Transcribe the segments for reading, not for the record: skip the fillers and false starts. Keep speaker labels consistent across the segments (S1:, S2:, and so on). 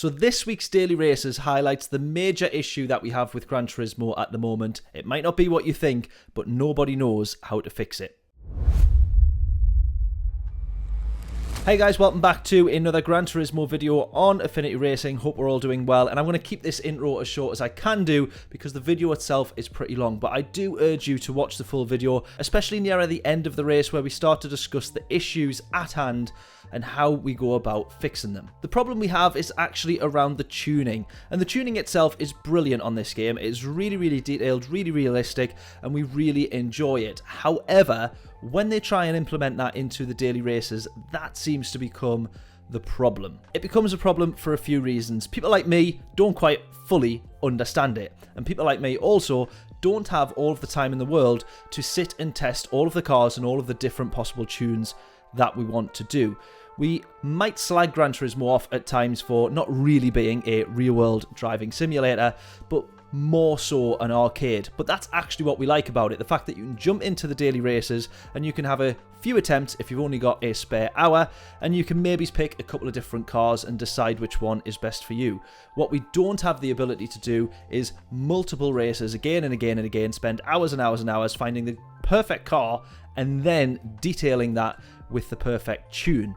S1: So this week's Daily Races highlights the major issue that we have with Gran Turismo at the moment. It might not be what you think, but nobody knows how to fix it. Hey guys, welcome back to another Gran Turismo video on Affinity Racing. Hope we're all doing well, and I'm going to keep this intro as short as I can do because the video itself is pretty long, but I do urge you to watch the full video, especially nearer the end of the race where we start to discuss the issues at hand and how we go about fixing them. The problem we have is actually around the tuning, and the tuning itself is brilliant on this game. It is really detailed, really realistic, and we really enjoy it. However, when they try and implement that into the daily races, that seems to become the problem. It becomes a problem for a few reasons. People like me don't quite fully understand it, and people like me also don't have all of the time in the world to sit and test all of the cars and all of the different possible tunes that we want to do. We might slag Gran Turismo off at times for not really being a real-world driving simulator, but more so an arcade. But that's actually what we like about it, the fact that you can jump into the daily races and you can have a few attempts if you've only got a spare hour, and you can maybe pick a couple of different cars and decide which one is best for you. What we don't have the ability to do is multiple races again and again and again, spend hours and hours and hours finding the perfect car and then detailing that with the perfect tune.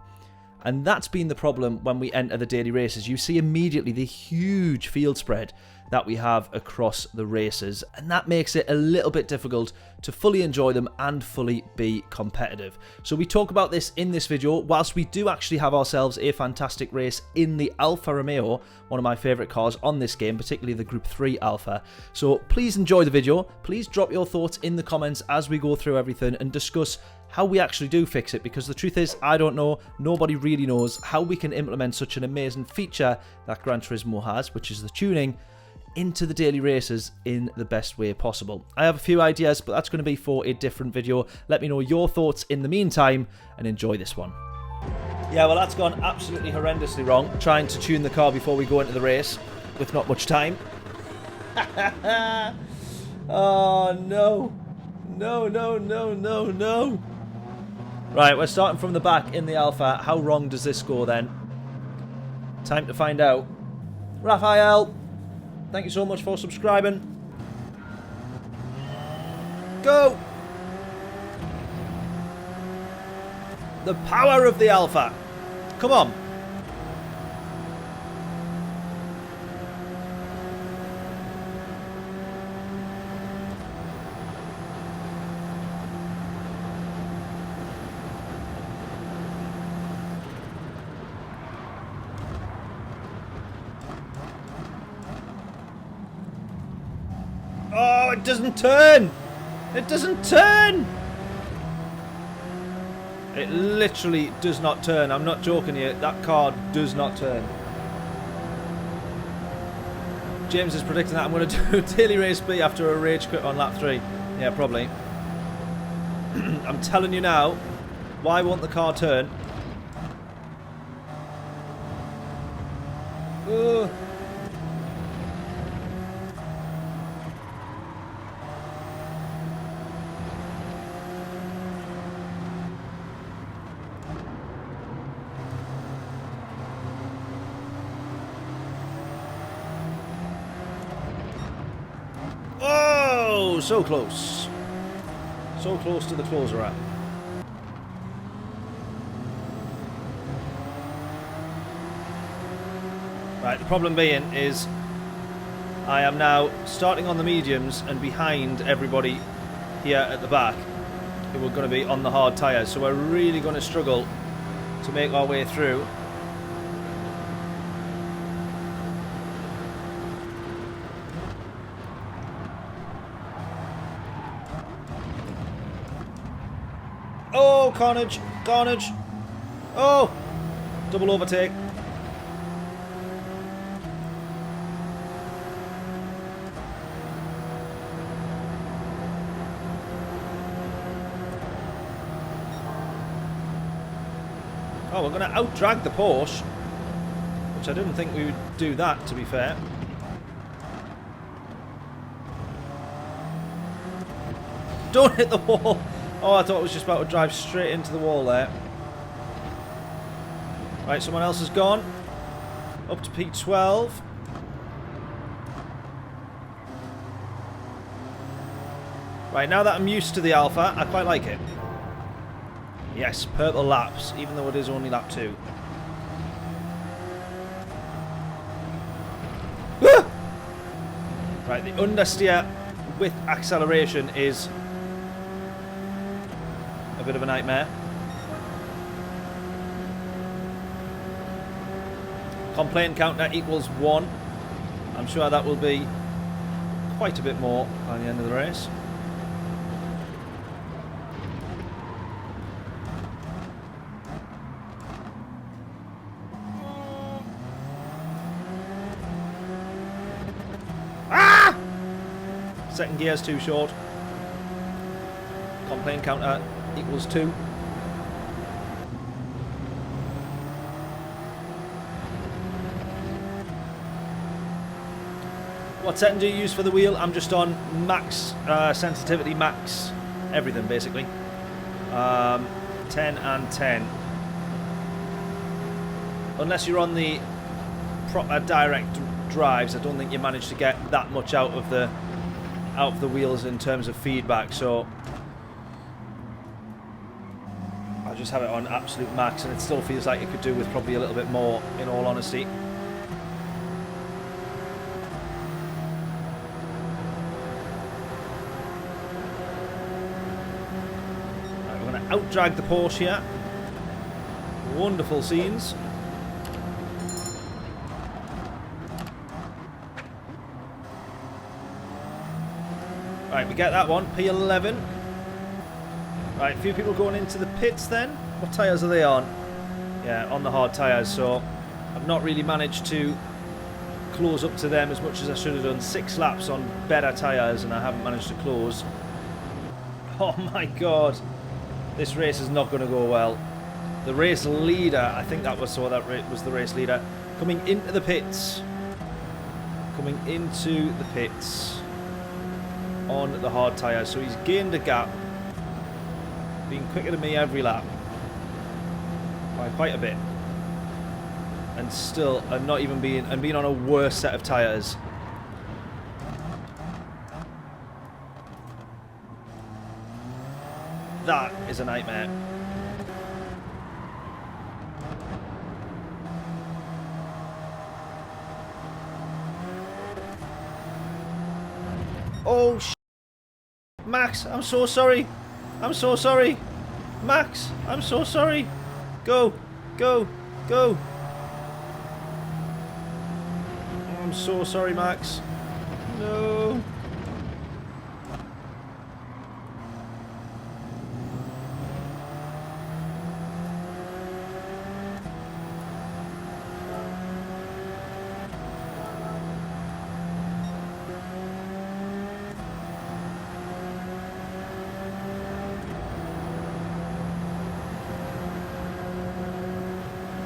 S1: And that's been the problem when we enter the daily races. You see immediately the huge field spread that we have across the races, and that makes it a little bit difficult to fully enjoy them and fully be competitive. So we talk about this in this video, whilst we do actually have ourselves a fantastic race in the Alfa Romeo, one of my favourite cars on this game, particularly the Group 3 Alfa. So please enjoy the video, please drop your thoughts in the comments as we go through everything and discuss how we actually do fix it, because the truth is, I don't know, nobody really knows how we can implement such an amazing feature that Gran Turismo has, which is the tuning, into the daily races in the best way possible. I have a few ideas, but that's going to be for a different video. Let me know your thoughts in the meantime, and enjoy this one. Yeah, well, that's gone absolutely horrendously wrong, trying to tune the car before we go into the race with not much time. Oh, no. No. Right, we're starting from the back in the Alpha. How wrong does this go then? Time to find out. Raphael, thank you so much for subscribing. Go! The power of the Alpha. Come on. Oh, it doesn't turn! It doesn't turn! It literally does not turn. I'm not joking here. That car does not turn. James is predicting that I'm going to do daily race B after a rage quit on lap 3. Yeah, probably. I'm telling you now, why won't the car turn? Ugh. Oh, so close. So close to the closer app. Right, the problem being is I am now starting on the mediums and behind everybody here at the back who are going to be on the hard tyres. So we're really going to struggle to make our way through. Oh, carnage! Carnage! Oh! Double overtake. Oh, we're going to out-drag the Porsche, which I didn't think we would do that, to be fair. Don't hit the wall! Oh, I thought it was just about to drive straight into the wall there. Right, someone else has gone. Up to P12. Right, now that I'm used to the Alpha, I quite like it. Yes, purple laps, even though it is only lap 2. Ah! Right, the understeer with acceleration is a bit of a nightmare. Complaint counter equals 1. I'm sure that will be quite a bit more by the end of the race. Ah! Second gear's too short. Complaint counter equals 2. What setting do you use for the wheel? I'm just on max sensitivity, max everything basically. 10 and 10. Unless you're on the proper direct drives, I don't think you manage to get that much out of the wheels in terms of feedback. So I just have it on absolute max, and it still feels like it could do with probably a little bit more, in all honesty. Out-drag the Porsche here. Wonderful scenes. Right, we get that one. P11. Right, a few people going into the pits then. What tyres are they on? Yeah, on the hard tyres, so I've not really managed to close up to them as much as I should have done. 6 laps on better tyres and I haven't managed to close. Oh my god. This race is not going to go well. The race leader, I think that was the race leader, coming into the pits. Coming into the pits on the hard tyres. So he's gained a gap. Being quicker than me every lap. By quite a bit. And still, not even being on a worse set of tyres. That is a nightmare. Oh, Max, I'm so sorry. I'm so sorry. Max, I'm so sorry. Go, go, go. I'm so sorry, Max. No.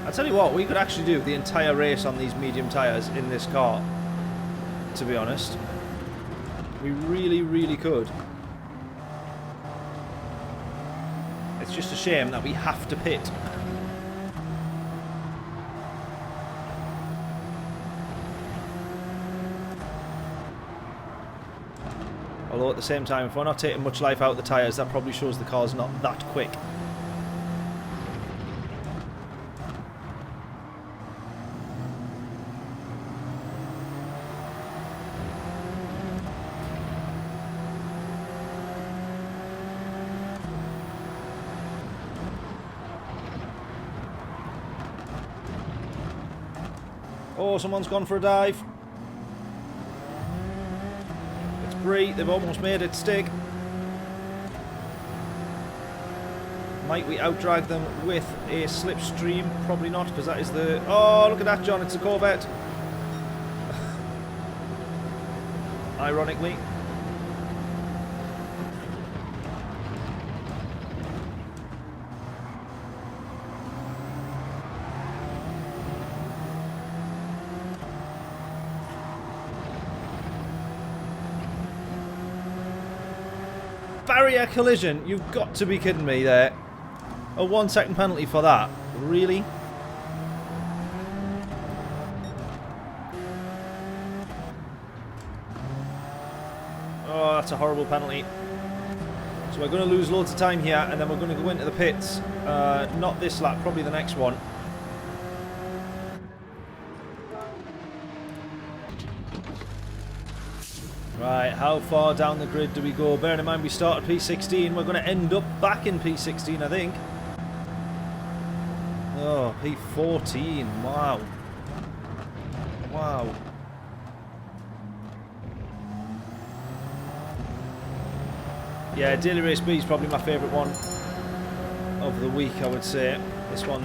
S1: I tell you what, we could actually do the entire race on these medium tyres in this car, to be honest. We really, really could. It's just a shame that we have to pit. Although at the same time, if we're not taking much life out of the tyres, that probably shows the car's not that quick. Oh, someone's gone for a dive. It's Brie. They've almost made it stick. Might we outdrag them with a slipstream? Probably not, because that is the... Oh, look at that, John. It's a Corvette. Ironically. Barrier collision, you've got to be kidding me there. A 1 second penalty for that, really? Oh, that's a horrible penalty. So we're going to lose loads of time here, and then we're going to go into the pits. Not this lap, probably the next one. Right, how far down the grid do we go? Bearing in mind we start at P16, we're going to end up back in P16, I think. Oh, P14, wow. Wow. Yeah, Daily Race B is probably my favourite one of the week, I would say. This one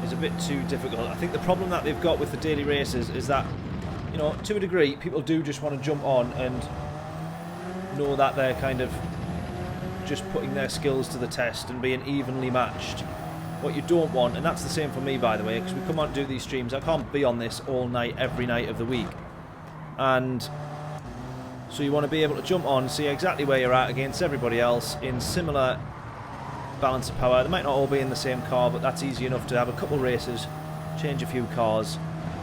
S1: is a bit too difficult. I think the problem that they've got with the daily races is that, you know, to a degree, people do just want to jump on and know that they're kind of just putting their skills to the test and being evenly matched. What you don't want, and that's the same for me, by the way, because we come on to do these streams, I can't be on this all night, every night of the week. And so you want to be able to jump on, see exactly where you're at against everybody else in similar balance of power. They might not all be in the same car, but that's easy enough to have a couple races, change a few cars,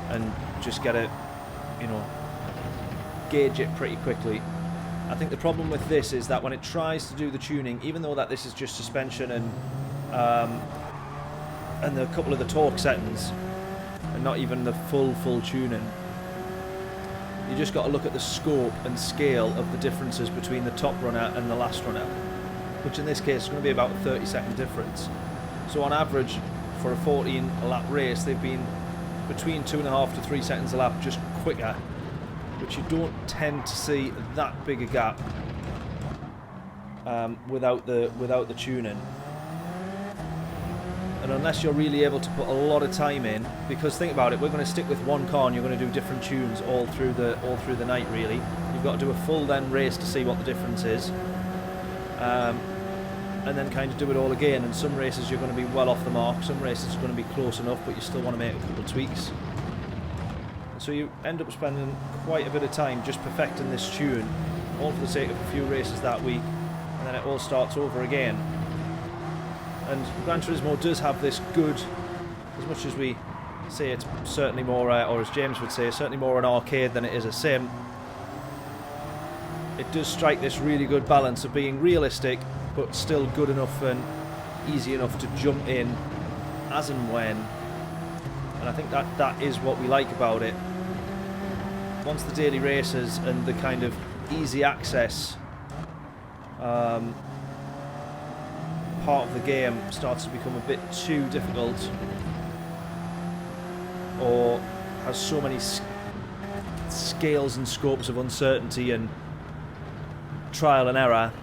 S1: and just get it, you know, gauge it pretty quickly. I think the problem with this is that when it tries to do the tuning, even though that this is just suspension and a couple of the torque settings, and not even the full tuning, you just got to look at the scope and scale of the differences between the top runner and the last runner, which in this case is going to be about a 30-second difference. So on average, for a 14-lap race, they've been between 2.5 to 3 seconds a lap just quicker, which you don't tend to see that big a gap without the tuning. And unless you're really able to put a lot of time in, because think about it, we're going to stick with one car and you're going to do different tunes all through the night. Really, you've got to do a full then race to see what the difference is, and then kind of do it all again. And some races you're going to be well off the mark, some races are going to be close enough, but you still want to make a couple of tweaks. So you end up spending quite a bit of time just perfecting this tune, all for the sake of a few races that week, and then it all starts over again. And Gran Turismo does have this good, as much as we say it's certainly more, or as James would say, certainly more an arcade than it is a sim, it does strike this really good balance of being realistic, but still good enough and easy enough to jump in as and when. And I think that is what we like about it. Once the daily races and the kind of easy access part of the game starts to become a bit too difficult, or has so many scales and scopes of uncertainty and trial and error,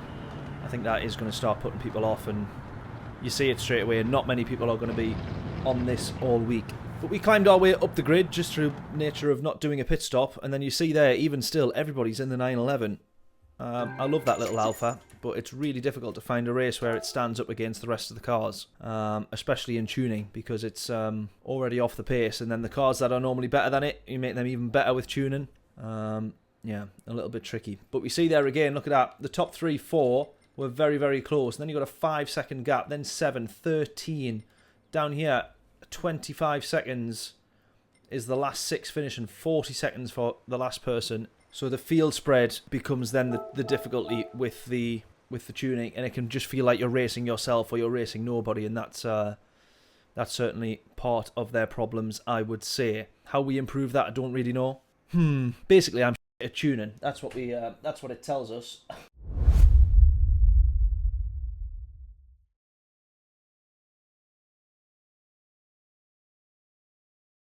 S1: I think that is going to start putting people off, and you see it straight away, and not many people are going to be on this all week. But we climbed our way up the grid just through nature of not doing a pit stop, and then you see there, even still, everybody's in the 911. I love that little alpha, but it's really difficult to find a race where it stands up against the rest of the cars, especially in tuning, because it's already off the pace, and then the cars that are normally better than it, you make them even better with tuning. Yeah, a little bit tricky. But we see there again, look at that, the top 3, 4 were very, very close, and then you've got a 5-second gap, then 7, 13, down here, 25 seconds is the last 6 finishing, 40 seconds for the last person. So the field spread becomes then the difficulty with the tuning, and it can just feel like you're racing yourself or you're racing nobody, and that's certainly part of their problems, I would say. How we improve that, I don't really know. Basically, I'm at tuning. That's what it tells us.